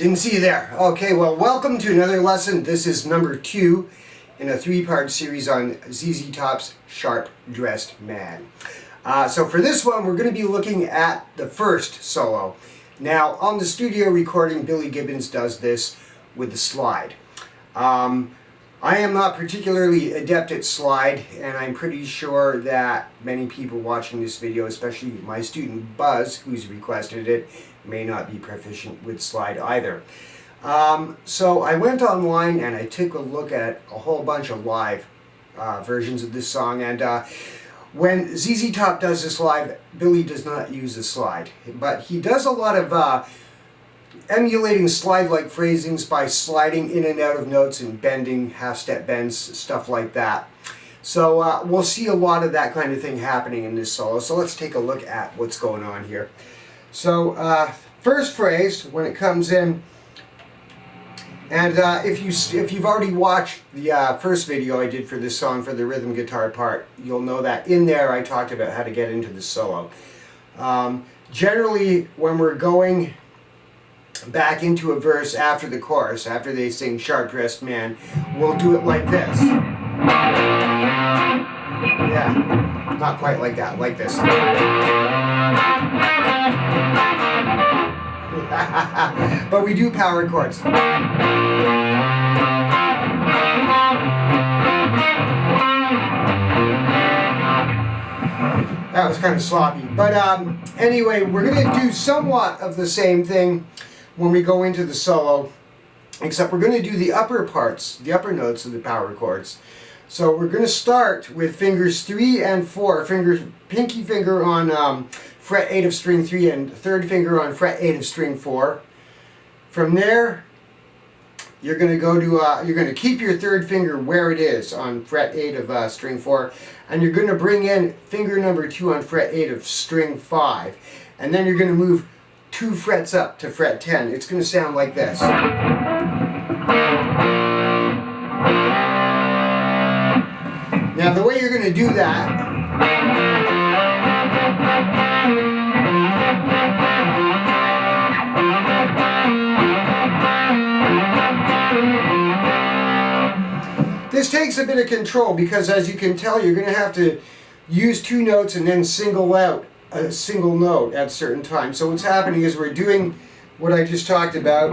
Didn't see you there. Okay, well, welcome to another lesson. This is number 2 in a 3-part series on ZZ Top's Sharp Dressed Man. So for this one, we're going to be looking at the first solo. Now, on the studio recording, Billy Gibbons does this with the slide. I am not particularly adept at slide, and I'm pretty sure that many people watching this video, especially my student Buzz, who's requested it, may not be proficient with slide either. So I went online and I took a look at a whole bunch of live versions of this song, and when ZZ Top does this live, Billy does not use the slide, but he does a lot of emulating slide-like phrasings by sliding in and out of notes and bending, half-step bends, stuff like that. So we'll see a lot of that kind of thing happening in this solo. So let's take a look at what's going on here. So first phrase, when it comes in, and if you've already watched the first video I did for this song for the rhythm guitar part, you'll know that in there I talked about how to get into the solo. Generally, when we're going back into a verse after the chorus, after they sing Sharp Dressed Man, we'll do it like this. Yeah, not quite like that, like this. But we do power chords. That was kind of sloppy. But anyway, we're going to do somewhat of the same thing when we go into the solo, except we're going to do the upper parts, the upper notes of the power chords. So we're going to start with fingers 3 and 4, pinky finger on fret 8 of string 3 and third finger on fret 8 of string 4. From there, you're going to go to you're going to keep your third finger where it is on fret 8 of string 4, and you're going to bring in finger number 2 on fret 8 of string 5, and then you're going to move 2 frets up to fret 10. It's going to sound like this. Now the way you're going to do that this takes a bit of control, because as you can tell, you're going to have to use 2 notes and then single out a single note at certain times. So what's happening is we're doing what I just talked about.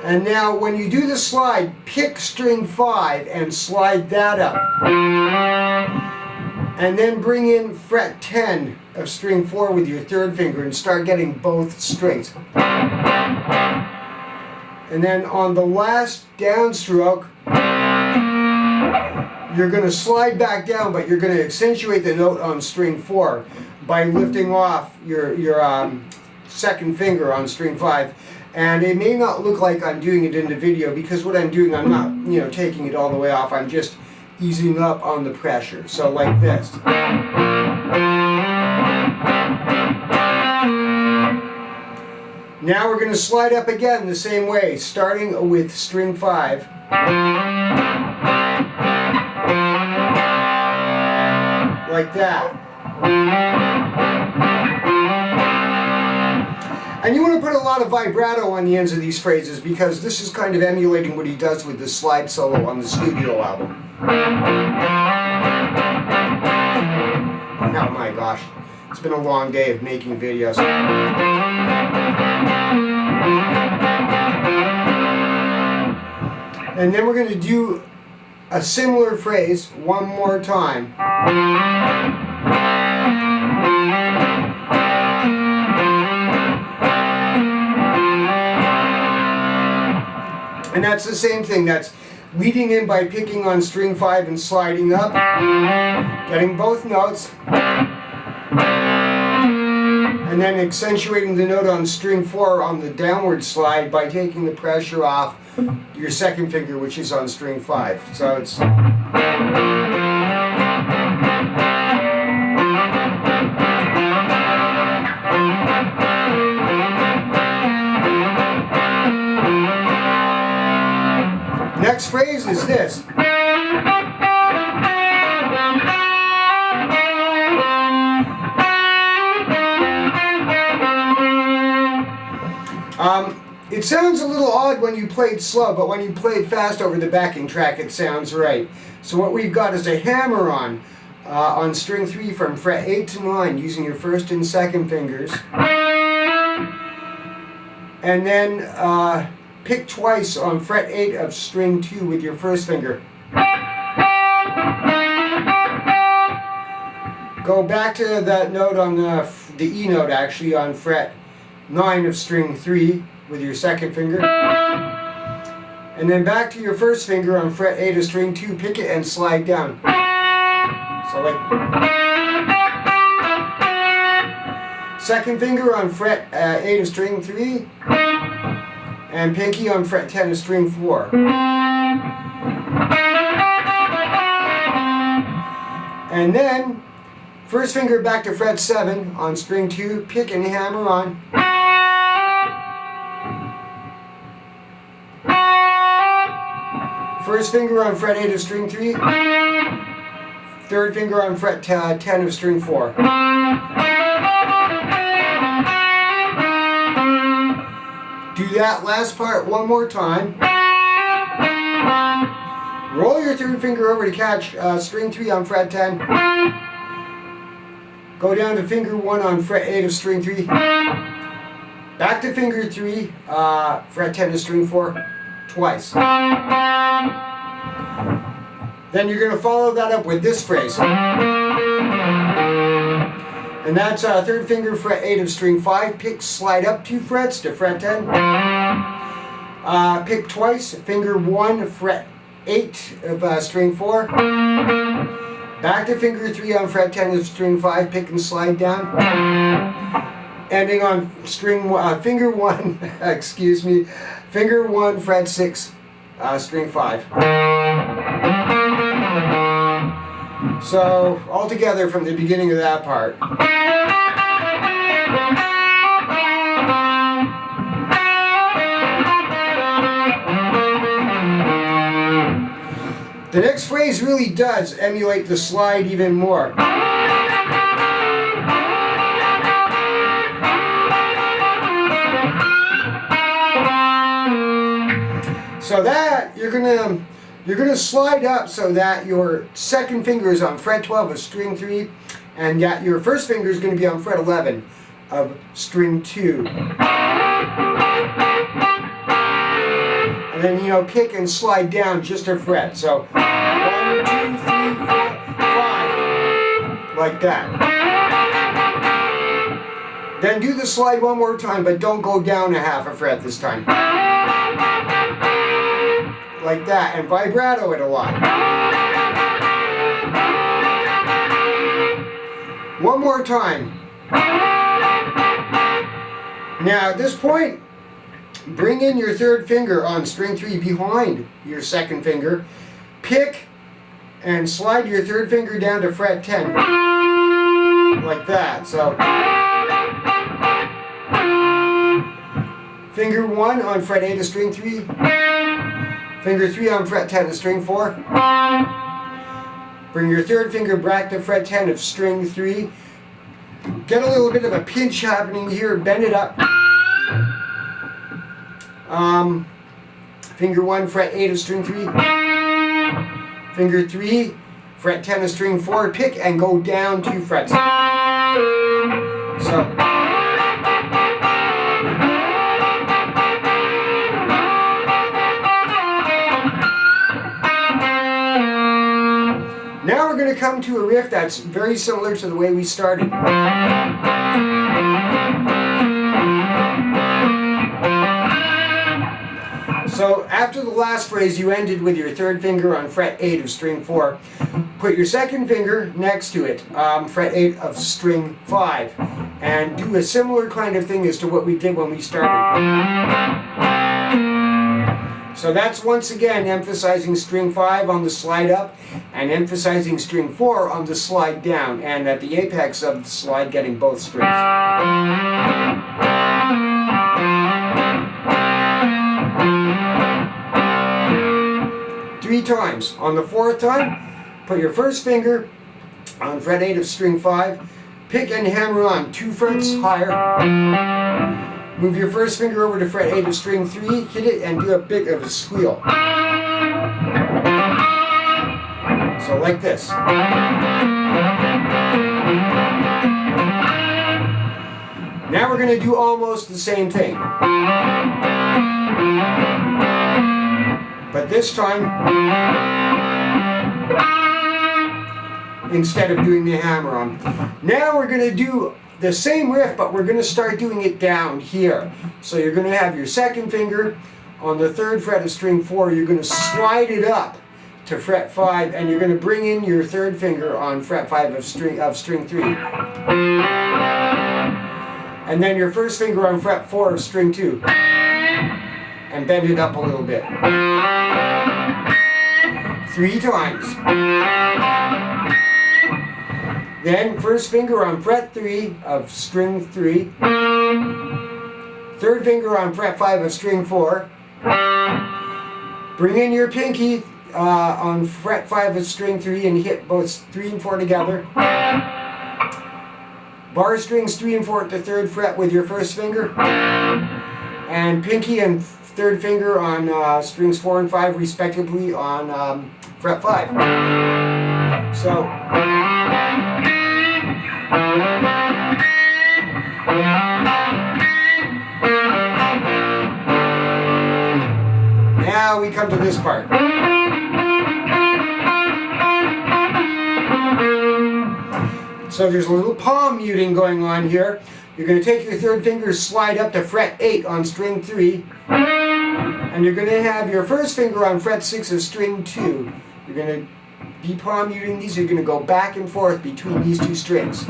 And now when you do the slide, pick string 5 and slide that up. And then bring in fret 10 of string 4 with your third finger and start getting both strings. And then on the last downstroke, you're going to slide back down, but you're going to accentuate the note on string 4 by lifting off your second finger on string 5. And it may not look like I'm doing it in the video, because what I'm doing, I'm not, taking it all the way off. I'm just easing up on the pressure. So like this. Now we're going to slide up again the same way, starting with string 5. Like that. And you want to put a lot of vibrato on the ends of these phrases, because this is kind of emulating what he does with the slide solo on the studio album. Oh my gosh, it's been a long day of making videos. And then we're going to do a similar phrase one more time. And that's the same thing. That's leading in by picking on string 5 and sliding up, getting both notes, and then accentuating the note on string 4 on the downward slide by taking the pressure off your second finger, which is on string 5. So it's... Next phrase is this. It sounds a little odd when you play it slow, but when you play it fast over the backing track, it sounds right. So what we've got is a hammer-on string 3 from fret 8 to 9 using your first and second fingers. And then pick twice on fret 8 of string 2 with your first finger. Go back to that note on the E note actually on fret 9 of string 3 with your second finger. And then back to your first finger on fret 8 of string 2, pick it and slide down. So like second finger on fret 8 of string 3 and pinky on fret 10 of string 4. And then first finger back to fret 7 on string 2, pick and hammer on. First finger on fret 8 of string 3, third finger on fret 10 of string 4. Do that last part one more time. Roll your third finger over to catch string 3 on fret 10. Go down to finger 1 on fret 8 of string 3. Back to finger 3, fret 10 of string 4, twice. Then you're going to follow that up with this phrase. And that's third finger, fret 8 of string 5. Pick, slide up 2 frets to fret 10. Pick twice, finger 1, fret 8 of string 4. Back to finger 3 on fret 10 of string 5. Pick and slide down. Ending on finger 1, excuse me, finger 1, fret 6, string 5. So, all together from the beginning of that part. The next phrase really does emulate the slide even more. So that you're gonna slide up so that your second finger is on fret 12 of string 3, and yet your first finger is going to be on fret 11 of string 2. And then pick and slide down just a fret. So 1, 2, 3, 4, 5, like that. Then do the slide one more time, but don't go down a half a fret this time. Like that, and vibrato it a lot. One more time. Now at this point, bring in your third finger on string 3 behind your second finger. Pick and slide your third finger down to fret 10. Like that. So finger 1 on fret 8 of string 3. Finger 3 on fret 10 of string 4. Bring your third finger back to fret 10 of string 3. Get a little bit of a pinch happening here, bend it up. Finger 1, fret 8 of string 3. Finger 3, fret 10 of string 4. Pick and go down 2 frets. So. Now we're going to come to a riff that's very similar to the way we started. So after the last phrase, you ended with your third finger on fret 8 of string 4. Put your second finger next to it, fret 8 of string 5, and do a similar kind of thing as to what we did when we started. So that's once again emphasizing string 5 on the slide up and emphasizing string 4 on the slide down, and at the apex of the slide getting both strings. 3 times. On the 4th time, put your first finger on fret 8 of string 5, pick and hammer on 2 frets higher. Move your first finger over to fret 8 of string 3, hit it, and do a bit of a squeal. So like this. Now we're going to do almost the same thing. But this time, instead of doing the hammer-on. Now we're going to do the same riff, but we're going to start doing it down here. So you're going to have your second finger on the 3rd fret of string 4. You're going to slide it up to fret 5, and you're going to bring in your 3rd finger on fret 5 of string 3. And then your first finger on fret 4 of string 2. And bend it up a little bit. 3 times. Then first finger on fret 3 of string 3. 3rd finger on fret 5 of string 4. Bring in your pinky on fret 5 of string 3 and hit both 3 and 4 together. Bar strings 3 and 4 at the 3rd fret with your first finger. And pinky and 3rd finger on strings 4 and 5 respectively on fret 5. So now we come to this part. So there's a little palm muting going on here. You're going to take your 3rd finger, slide up to fret 8 on string 3, and you're going to have your first finger on fret 6 of string 2. You're going to be palm muting these. You're going to go back and forth between these 2 strings.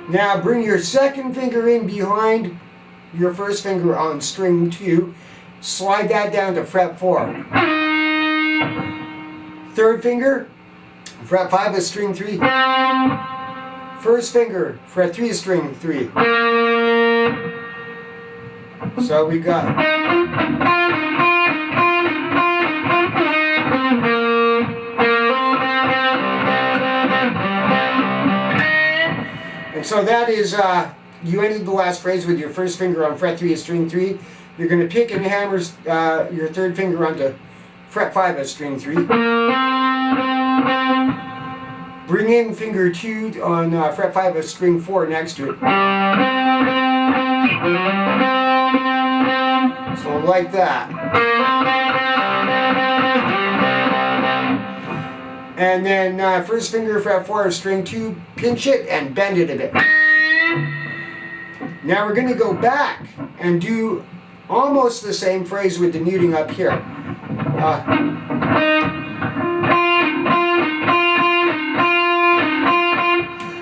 Now bring your second finger in behind your first finger on string 2. Slide that down to fret 4. 3rd finger, fret 5 of string 3. First finger, fret 3 of string 3. So we got. And so that is, you ended the last phrase with your first finger on fret 3 of string 3. You're going to pick and hammer your 3rd finger onto fret 5 of string 3. Bring in finger 2 on fret 5 of string 4 next to it. So like that. And then first finger fret 4 of string 2, pinch it and bend it a bit. Now we're going to go back and do almost the same phrase with the muting up here.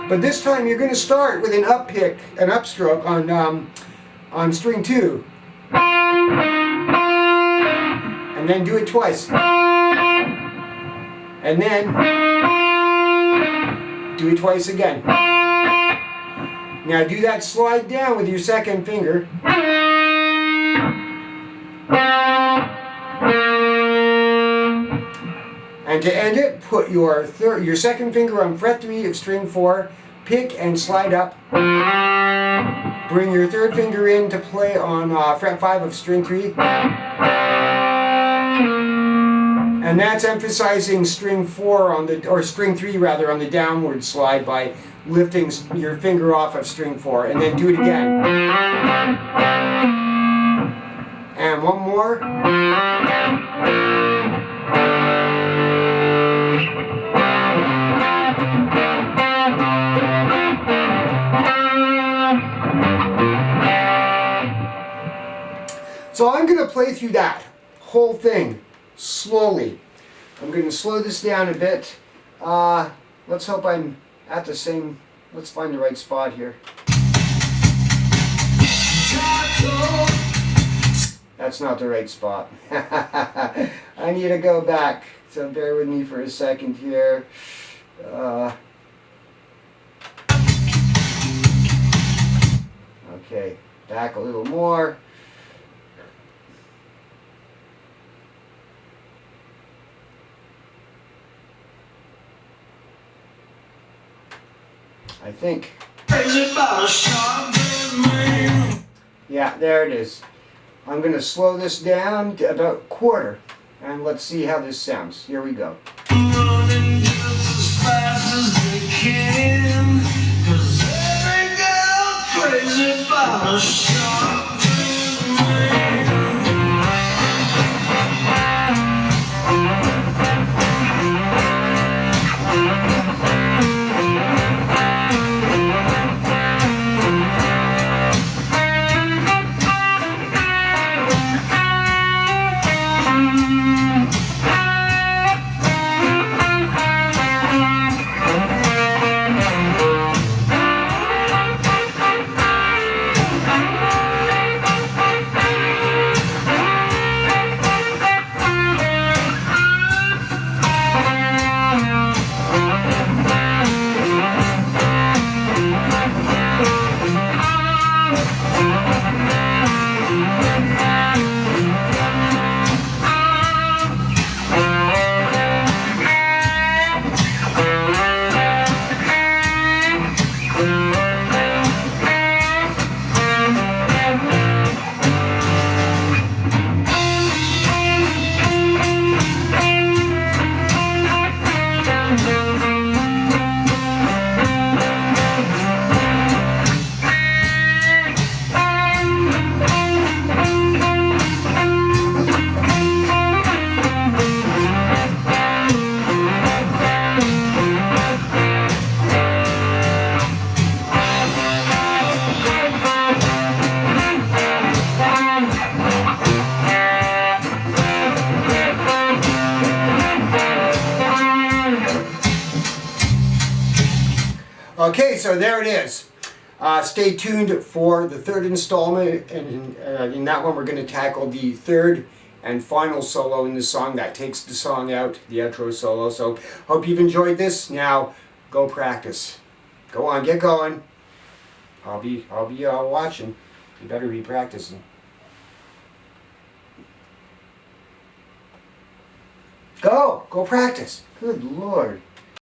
But this time you're going to start with an up pick, an upstroke on string 2. And then do it twice. And then do it twice again. Now do that slide down with your second finger. And to end it, put your second finger on fret 3 of string 4, pick and slide up. Bring your 3rd finger in to play on fret 5 of string 3. And that's emphasizing string 4 on the, or string 3 rather, on the downward slide by lifting your finger off of string 4. And then do it again. And one more. So I'm going to play through that whole thing slowly. I'm going to slow this down a bit. Let's hope I'm at the same, let's find the right spot here. That's not the right spot. I need to go back, so bear with me for a second here. Okay, back a little more. I think. Yeah, there it is. I'm going to slow this down to about quarter, and let's see how this sounds. Here we go. Running just as fast as they can, 'cause every girl crazy about a sharp-dressed man. Okay, so there it is. Stay tuned for the third installment, and in that one we're going to tackle the third and final solo in the song that takes the song out, the outro solo. So hope you've enjoyed this. Now go practice. Go on, get going. I'll be watching. You better be practicing. Go practice. Good Lord.